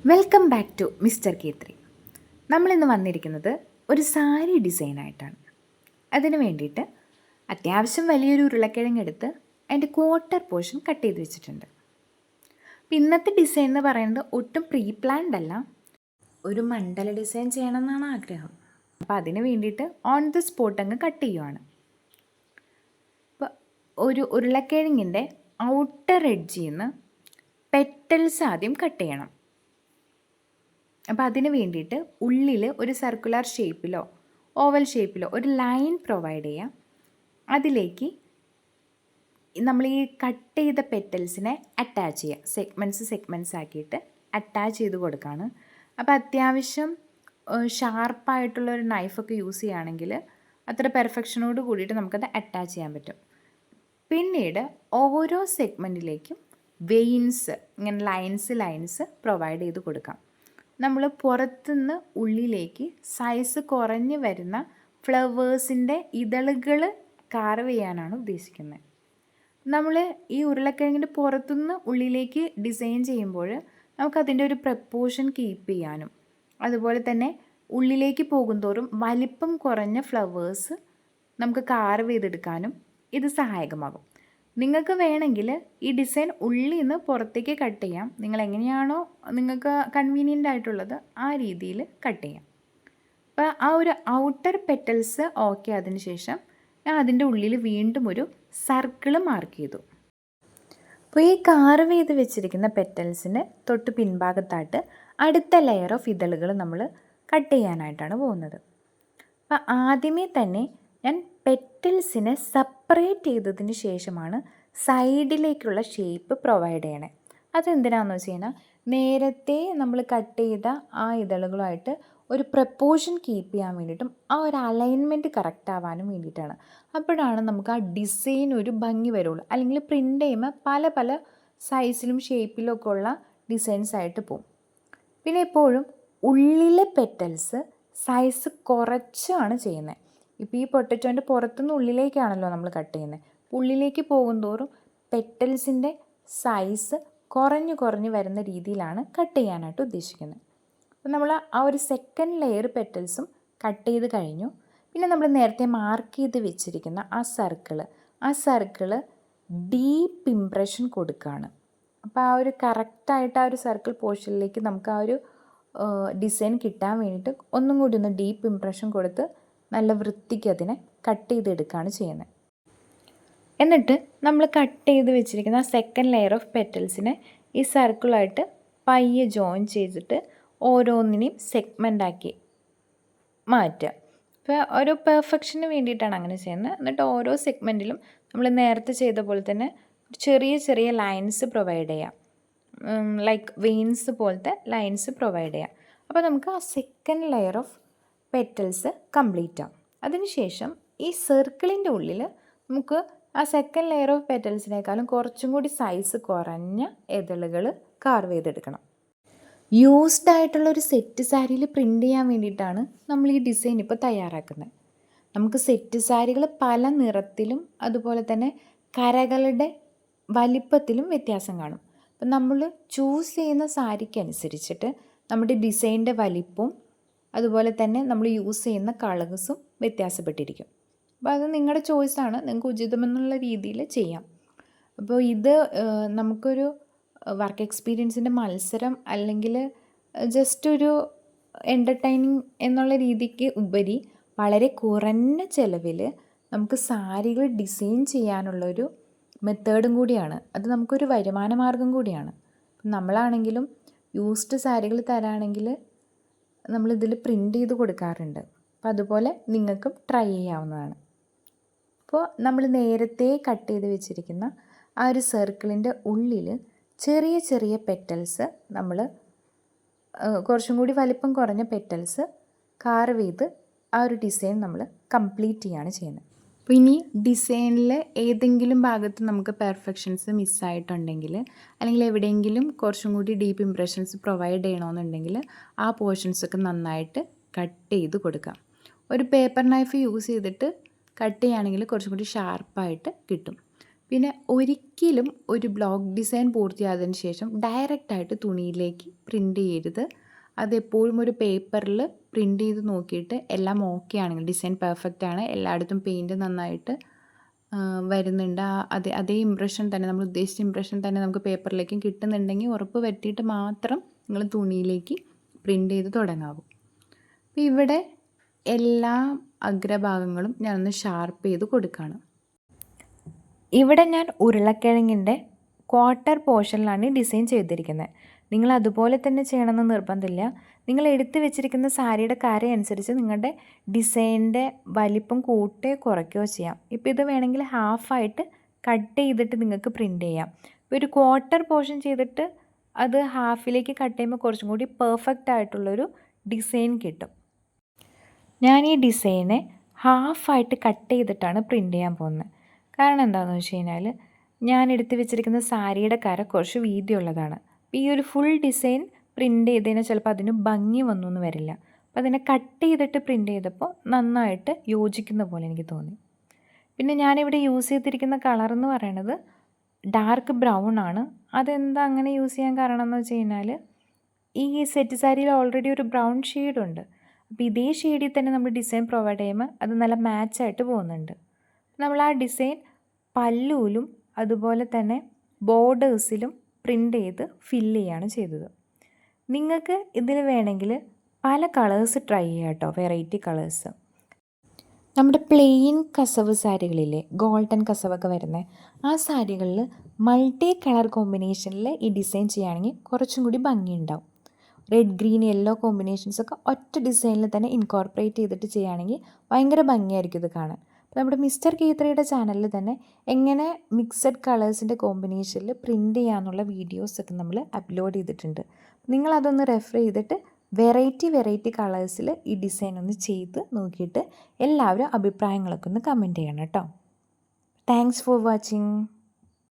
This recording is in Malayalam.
Welcome back to mister K3. നമ്മളിന്ന് വന്നിരിക്കുന്നത് ഒരു സാരി ഡിസൈനായിട്ടാണ്. അതിന് വേണ്ടിയിട്ട് അത്യാവശ്യം വലിയൊരു ഉരുളക്കിഴങ്ങെടുത്ത് അതിൻ്റെ ക്വാർട്ടർ പോർഷൻ കട്ട് ചെയ്ത് വെച്ചിട്ടുണ്ട്. അപ്പം ഇന്നത്തെ ഡിസൈൻ എന്ന് പറയുന്നത് ഒട്ടും പ്രീ പ്ലാൻഡ് അല്ല, ഒരു മണ്ഡല ഡിസൈൻ ചെയ്യണമെന്നാണ് ആഗ്രഹം. അപ്പോൾ അതിന് വേണ്ടിയിട്ട് ഓൺ ദി സ്പോട്ട് അങ്ങ് കട്ട് ചെയ്യുവാണ്. അപ്പോൾ ഒരു ഉരുളക്കിഴങ്ങിൻ്റെ ഔട്ടർ എഡ്ജിൽ നിന്ന് പെറ്റൽസ് ആദ്യം കട്ട് ചെയ്യണം. അപ്പോൾ അതിന് വേണ്ടിയിട്ട് ഉള്ളിൽ ഒരു സർക്കുലർ ഷേപ്പിലോ ഓവൽ ഷേപ്പിലോ ഒരു ലൈൻ പ്രൊവൈഡ് ചെയ്യാം. അതിലേക്ക് നമ്മൾ ഈ കട്ട് ചെയ്ത പെറ്റൽസിനെ അറ്റാച്ച് ചെയ്യുക. സെഗ്മെൻറ്റ്സ് ആക്കിയിട്ട് അറ്റാച്ച് ചെയ്ത് കൊടുക്കുകയാണ്. അപ്പോൾ അത്യാവശ്യം ഷാർപ്പായിട്ടുള്ള ഒരു നൈഫൊക്കെ യൂസ് ചെയ്യുകയാണെങ്കിൽ അത്ര പെർഫെക്ഷനോട് കൂടിയിട്ട് നമുക്കത് അറ്റാച്ച് ചെയ്യാൻ പറ്റും. പിന്നീട് ഓരോ സെഗ്മെൻറ്റിലേക്കും വെയിൻസ് ഇങ്ങനെ ലൈൻസ് പ്രൊവൈഡ് ചെയ്ത് കൊടുക്കാം. നമ്മൾ പുറത്തുനിന്ന് ഉള്ളിലേക്ക് സൈസ് കുറഞ്ഞ് വരുന്ന ഫ്ലവേഴ്സിൻ്റെ ഇതളുകൾ കാർവ് ചെയ്യാനാണ് ഉദ്ദേശിക്കുന്നത്. നമ്മൾ ഈ ഉരുളക്കിഴങ്ങിൻ്റെ പുറത്തുനിന്ന് ഉള്ളിലേക്ക് ഡിസൈൻ ചെയ്യുമ്പോൾ നമുക്കതിൻ്റെ ഒരു പ്രപ്പോർഷൻ കീപ്പ് ചെയ്യാനും അതുപോലെ തന്നെ ഉള്ളിലേക്ക് പോകുന്തോറും വലിപ്പം കുറഞ്ഞ ഫ്ലവേഴ്സ് നമുക്ക് കാർവ് ചെയ്തെടുക്കാനും ഇത് സഹായകമാകും. നിങ്ങൾക്ക് വേണമെങ്കിൽ ഈ ഡിസൈൻ ഉള്ളിൽ നിന്ന് പുറത്തേക്ക് കട്ട് ചെയ്യാം. നിങ്ങൾ എങ്ങനെയാണോ നിങ്ങൾക്ക് കൺവീനിയൻ്റ് ആയിട്ടുള്ളത് ആ രീതിയിൽ കട്ട് ചെയ്യാം. അപ്പോൾ ആ ഒരു ഔട്ടർ പെറ്റൽസ് ഓക്കെ ആയതിനു ശേഷം ഞാൻ അതിൻ്റെ ഉള്ളിൽ വീണ്ടും ഒരു സർക്കിൾ മാർക്ക് ചെയ്തു. അപ്പോൾ ഈ കാർവ് ചെയ്ത് വെച്ചിരിക്കുന്ന പെറ്റൽസിന് തൊട്ട് പിൻഭാഗത്തായിട്ട് അടുത്ത ലെയർ ഓഫ് ഇതളുകൾ നമ്മൾ കട്ട് ചെയ്യാനായിട്ടാണ് പോകുന്നത്. അപ്പോൾ ആദ്യമേ തന്നെ ഞാൻ പെറ്റൽസിനെ സെപ്പറേറ്റ് ചെയ്തതിന് ശേഷമാണ് സൈഡിലേക്കുള്ള ഷേപ്പ് പ്രൊവൈഡ് ചെയ്യണേ. അതെന്തിനാണെന്ന് വെച്ച് കഴിഞ്ഞാൽ നേരത്തെ നമ്മൾ കട്ട് ചെയ്ത ആ ഇതളുകളുമായിട്ട് ഒരു പ്രപ്പോർഷൻ കീപ്പ് ചെയ്യാൻ വേണ്ടിയിട്ടും ആ ഒരു അലൈൻമെൻറ്റ് കറക്റ്റ് ആവാനും വേണ്ടിയിട്ടാണ്. അപ്പോഴാണ് നമുക്ക് ആ ഡിസൈൻ ഒരു ഭംഗി വരുള്ളൂ. അല്ലെങ്കിൽ പ്രിൻ്റ് ചെയ്യുമ്പോൾ പല പല സൈസിലും ഷേപ്പിലും ഒക്കെ ഉള്ള ഡിസൈൻസ് ആയിട്ട് പോകും. പിന്നെ എപ്പോഴും ഉള്ളിലെ പെറ്റൽസ് സൈസ് കുറച്ചാണ് ചെയ്യുന്നത്. ഇപ്പോൾ ഈ പൊട്ടറ്റോൻ്റെ പുറത്തുനിന്ന് ഉള്ളിലേക്കാണല്ലോ നമ്മൾ കട്ട് ചെയ്യുന്നത്. ഉള്ളിലേക്ക് പോകുന്തോറും പെറ്റൽസിൻ്റെ സൈസ് കുറഞ്ഞ് വരുന്ന രീതിയിലാണ് കട്ട് ചെയ്യാനായിട്ട് ഉദ്ദേശിക്കുന്നത്. അപ്പോൾ നമ്മൾ ആ ഒരു സെക്കൻഡ് ലെയർ പെറ്റൽസും കട്ട് ചെയ്ത് കഴിഞ്ഞു. പിന്നെ നമ്മൾ നേരത്തെ മാർക്ക് ചെയ്ത് വെച്ചിരിക്കുന്ന ആ സർക്കിള് ഡീപ്പ് ഇംപ്രഷൻ കൊടുക്കുകയാണ്. അപ്പോൾ ആ ഒരു കറക്റ്റായിട്ട് ആ ഒരു സർക്കിൾ പോർഷനിലേക്ക് നമുക്ക് ആ ഒരു ഡിസൈൻ കിട്ടാൻ വേണ്ടിയിട്ട് ഒന്നും കൂടി ഒന്ന് ഡീപ്പ് ഇംപ്രഷൻ കൊടുത്ത് നല്ല വൃത്തിക്ക് അതിനെ കട്ട് ചെയ്തെടുക്കുകയാണ് ചെയ്യുന്നത്. എന്നിട്ട് നമ്മൾ കട്ട് ചെയ്ത് വെച്ചിരിക്കുന്ന ആ സെക്കൻഡ് ലെയർ ഓഫ് പെറ്റൽസിനെ ഈ സർക്കിളായിട്ട് പയ്യെ ജോയിൻ ചെയ്തിട്ട് ഓരോന്നിനെയും സെഗ്മെൻ്റാക്കി മാറ്റുക. ഇപ്പോൾ ഒരു പെർഫെക്ഷന് വേണ്ടിയിട്ടാണ് അങ്ങനെ ചെയ്യുന്നത്. എന്നിട്ട് ഓരോ സെഗ്മെൻറ്റിലും നമ്മൾ നേരത്തെ ചെയ്ത പോലെ തന്നെ ചെറിയ ലൈൻസ് പ്രൊവൈഡ് ചെയ്യാം. ലൈക്ക് വെയിൻസ് പോലത്തെ ലൈൻസ് പ്രൊവൈഡ് ചെയ്യാം. അപ്പോൾ നമുക്ക് ആ second layer of petals complete ആവും. അതിനുശേഷം ഈ സർക്കിളിൻ്റെ ഉള്ളിൽ നമുക്ക് ആ സെക്കൻഡ് ലെയർ ഓഫ് പെറ്റൽസിനേക്കാളും കുറച്ചും കൂടി സൈസ് കുറഞ്ഞ ഇതളുകൾ കാർവ് ചെയ്തെടുക്കണം. യൂസ്ഡ് ആയിട്ടുള്ളൊരു സെറ്റ് സാരിയിൽ പ്രിൻ്റ് ചെയ്യാൻ വേണ്ടിയിട്ടാണ് നമ്മൾ ഈ ഡിസൈൻ ഇപ്പോൾ തയ്യാറാക്കുന്നത്. നമുക്ക് സെറ്റ് സാരികൾ പല നിറത്തിലും അതുപോലെ തന്നെ കരകളുടെ വലിപ്പത്തിലും വ്യത്യാസം കാണും. അപ്പം നമ്മൾ ചൂസ് ചെയ്യുന്ന സാരിക്കനുസരിച്ചിട്ട് നമ്മുടെ ഡിസൈനിൻ്റെ വലിപ്പവും അതുപോലെ തന്നെ നമ്മൾ യൂസ് ചെയ്യുന്ന കളേഴ്സും വ്യത്യാസപ്പെട്ടിരിക്കും. അപ്പോൾ അത് നിങ്ങളുടെ ചോയ്സാണ്, നിങ്ങൾക്ക് ഉചിതമെന്നുള്ള രീതിയിൽ ചെയ്യാം. അപ്പോൾ ഇത് നമുക്കൊരു വർക്ക് എക്സ്പീരിയൻസിൻ്റെ മത്സരം അല്ലെങ്കിൽ ജസ്റ്റ് ഒരു എൻ്റർടൈനിങ് എന്നുള്ള രീതിക്ക് ഉപരി വളരെ കുറഞ്ഞ ചിലവിൽ നമുക്ക് സാരികൾ ഡിസൈൻ ചെയ്യാനുള്ളൊരു മെത്തേഡും കൂടിയാണ്. അത് നമുക്കൊരു വരുമാന മാർഗം കൂടിയാണ്. നമ്മളാണെങ്കിലും യൂസ്ഡ് സാരികൾ തരാണെങ്കിൽ നമ്മളിതിൽ പ്രിൻ്റ് ചെയ്ത് കൊടുക്കാറുണ്ട്. അപ്പോൾ അതുപോലെ നിങ്ങൾക്കും ട്രൈ ചെയ്യാവുന്നതാണ്. അപ്പോൾ നമ്മൾ നേരത്തെ കട്ട് ചെയ്ത് വെച്ചിരിക്കുന്ന ആ ഒരു സർക്കിളിൻ്റെ ഉള്ളിൽ ചെറിയ പെറ്റൽസ് നമ്മൾ കുറച്ചും കൂടി വലിപ്പം കുറഞ്ഞ പെറ്റൽസ് കാർവ് ചെയ്ത് ആ ഒരു ഡിസൈൻ നമ്മൾ കംപ്ലീറ്റ് ചെയ്യുകയാണ് ചെയ്യുന്നത്. അപ്പോൾ ഇനി ഡിസൈനിൽ ഏതെങ്കിലും ഭാഗത്ത് നമുക്ക് പെർഫെക്ഷൻസ് മിസ്സായിട്ടുണ്ടെങ്കിൽ അല്ലെങ്കിൽ എവിടെയെങ്കിലും കുറച്ചും കൂടി ഡീപ്പ് ഇംപ്രഷൻസ് പ്രൊവൈഡ് ചെയ്യണമെന്നുണ്ടെങ്കിൽ ആ പോർഷൻസൊക്കെ നന്നായിട്ട് കട്ട് ചെയ്ത് കൊടുക്കാം. ഒരു പേപ്പർ നൈഫ് യൂസ് ചെയ്തിട്ട് കട്ട് ചെയ്യുകയാണെങ്കിൽ കുറച്ചും കൂടി ഷാർപ്പായിട്ട് കിട്ടും. പിന്നെ ഒരിക്കലും ഒരു ബ്ലോക്ക് ഡിസൈൻ പൂർത്തിയായതിനു ശേഷം ഡയറക്റ്റായിട്ട് തുണിയിലേക്ക് പ്രിൻ്റ് ചെയ്യരുത്. അതെപ്പോഴും ഒരു പേപ്പറിൽ പ്രിൻ്റ് ചെയ്ത് നോക്കിയിട്ട് എല്ലാം ഓക്കെ ആണെങ്കിൽ, ഡിസൈൻ പെർഫെക്റ്റ് ആണ്, എല്ലായിടത്തും പെയിൻറ്റ് നന്നായിട്ട് വരുന്നുണ്ട്, അതേ ഇംപ്രഷൻ തന്നെ, നമ്മൾ ഉദ്ദേശിച്ച ഇംപ്രഷൻ തന്നെ നമുക്ക് പേപ്പറിലേക്കും കിട്ടുന്നുണ്ടെങ്കിൽ ഉറപ്പ് വരുത്തിയിട്ട് മാത്രം നിങ്ങൾ തുണിയിലേക്ക് പ്രിൻ്റ് ചെയ്ത് തുടങ്ങാവൂ. അപ്പോൾ ഇവിടെ എല്ലാ അഗ്രഭാഗങ്ങളും ഞാനൊന്ന് ഷാർപ്പ് ചെയ്ത് കൊടുക്കുകയാണ്. ഇവിടെ ഞാൻ ഉരുളക്കിഴങ്ങിൻ്റെ ക്വാർട്ടർ പോർഷനിലാണ് ഈ ഡിസൈൻ ചെയ്തിരിക്കുന്നത്. നിങ്ങൾ അതുപോലെ തന്നെ ചെയ്യണമെന്ന് നിർബന്ധമില്ല. നിങ്ങൾ എടുത്ത് വെച്ചിരിക്കുന്ന സാരിയുടെ കര അനുസരിച്ച് നിങ്ങളുടെ ഡിസൈനിൻ്റെ വലിപ്പം കൂട്ടുകയോ കുറയ്ക്കുകയോ ചെയ്യാം. ഇപ്പോൾ ഇത് വേണമെങ്കിൽ ഹാഫായിട്ട് കട്ട് ചെയ്തിട്ട് നിങ്ങൾക്ക് പ്രിൻ്റ് ചെയ്യാം. ഇപ്പോൾ ഒരു ക്വാർട്ടർ പോർഷൻ ചെയ്തിട്ട് അത് ഹാഫിലേക്ക് കട്ട് ചെയ്യുമ്പോൾ കുറച്ചും കൂടി പെർഫെക്റ്റ് ആയിട്ടുള്ളൊരു ഡിസൈൻ കിട്ടും. ഞാൻ ഈ ഡിസൈനെ ഹാഫായിട്ട് കട്ട് ചെയ്തിട്ടാണ് പ്രിൻ്റ് ചെയ്യാൻ പോകുന്നത്. കാരണം എന്താണെന്ന് വെച്ച് കഴിഞ്ഞാൽ ഞാൻ എടുത്ത് വെച്ചിരിക്കുന്ന സാരിയുടെ കര കുറച്ച് വീതിയുള്ളതാണ്. അപ്പോൾ ഈ ഒരു ഫുൾ ഡിസൈൻ പ്രിൻ്റ് ചെയ്തതിന് ചിലപ്പോൾ അതിന് ഭംഗി വന്നു എന്ന് വരില്ല. അപ്പോൾ അതിനെ കട്ട് ചെയ്തിട്ട് പ്രിൻ്റ് ചെയ്തപ്പോൾ നന്നായിട്ട് യോജിക്കുന്ന പോലെ എനിക്ക് തോന്നി. പിന്നെ ഞാനിവിടെ യൂസ് ചെയ്തിരിക്കുന്ന കളർ എന്ന് പറയുന്നത് ഡാർക്ക് ബ്രൗൺ ആണ്. അതെന്താ അങ്ങനെ യൂസ് ചെയ്യാൻ കാരണം എന്ന് വെച്ച് കഴിഞ്ഞാൽ ഈ സെറ്റ് സാരിയിൽ ഓൾറെഡി ഒരു ബ്രൗൺ ഷെയ്ഡുണ്ട്. അപ്പോൾ ഇതേ ഷെയ്ഡിൽ തന്നെ നമ്മൾ ഡിസൈൻ പ്രൊവൈഡ് ചെയ്യുമ്പോൾ അത് നല്ല മാച്ചായിട്ട് പോകുന്നുണ്ട്. നമ്മൾ ആ ഡിസൈൻ പല്ലുവിലും അതുപോലെ തന്നെ ബോർഡേഴ്സിലും പ്രിൻ്റ് ചെയ്ത് ഫില്ല് ചെയ്യുകയാണ് ചെയ്തത്. നിങ്ങൾക്ക് ഇതിൽ വേണമെങ്കിൽ പല കളേഴ്സ് ട്രൈ ചെയ്യാം കേട്ടോ, വെറൈറ്റി കളേഴ്സ്. നമ്മുടെ പ്ലെയിൻ കസവ് സാരികളിലെ ഗോൾഡൻ കസവൊക്കെ വരുന്നത്, ആ സാരികളിൽ മൾട്ടി കളർ കോമ്പിനേഷനിൽ ഈ ഡിസൈൻ ചെയ്യുകയാണെങ്കിൽ കുറച്ചും കൂടി ഭംഗിയുണ്ടാവും. റെഡ് ഗ്രീൻ യെല്ലോ കോമ്പിനേഷൻസൊക്കെ ഒറ്റ ഡിസൈനിൽ തന്നെ ഇൻകോർപ്പറേറ്റ് ചെയ്തിട്ട് ചെയ്യുകയാണെങ്കിൽ ഭയങ്കര ഭംഗിയായിരിക്കും ഇത് കാണാൻ. അപ്പോൾ നമ്മുടെ മിസ്റ്റർ കേത്രിയുടെ ചാനലിൽ തന്നെ എങ്ങനെ മിക്സഡ് കളേഴ്സിൻ്റെ കോമ്പിനേഷനിൽ പ്രിൻ്റ് ചെയ്യാമെന്നുള്ള വീഡിയോസൊക്കെ നമ്മൾ അപ്ലോഡ് ചെയ്തിട്ടുണ്ട്. നിങ്ങളതൊന്ന് റെഫർ ചെയ്തിട്ട് വെറൈറ്റി കളേഴ്സിൽ ഈ ഡിസൈൻ ഒന്ന് ചെയ്ത് നോക്കിയിട്ട് എല്ലാവരും അഭിപ്രായങ്ങളൊക്കെ ഒന്ന് കമൻറ്റ് ചെയ്യണം കേട്ടോ. Thanks for watching.